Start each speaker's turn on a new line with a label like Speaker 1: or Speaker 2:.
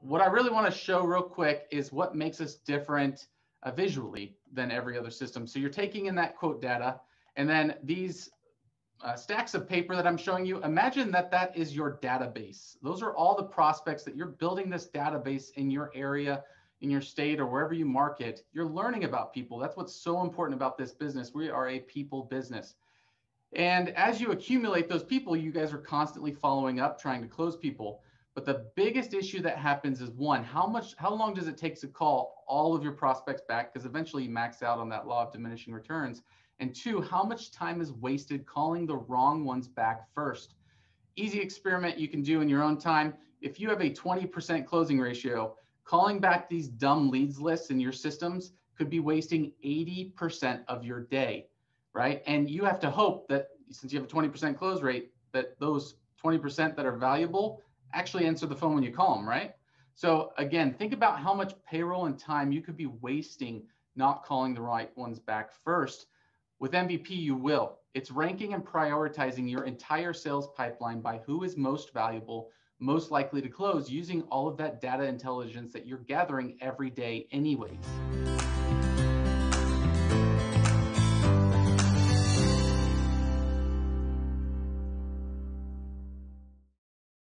Speaker 1: what I really want to show real quick is what makes us different visually than every other system. So you're taking in that quote data, and then these stacks of paper that I'm showing you, imagine that that is your database. Those are all the prospects that you're building this database in your area, in your state, or wherever you market. You're learning about people. That's what's so important about this business. We are a people business. And as you accumulate those people, you guys are constantly following up, trying to close people. But the biggest issue that happens is one, how long does it take to call all of your prospects back? Because eventually you max out on that law of diminishing returns. And two, how much time is wasted calling the wrong ones back first? Easy experiment you can do in your own time. If you have a 20% closing ratio, calling back these dumb leads lists in your systems could be wasting 80% of your day, right? And you have to hope that since you have a 20% close rate, that those 20% that are valuable actually answer the phone when you call them, right? So again, think about how much payroll and time you could be wasting not calling the right ones back first. With MVP, you will. It's ranking and prioritizing your entire sales pipeline by who is most valuable, most likely to close, using all of that data intelligence that you're gathering every day anyways.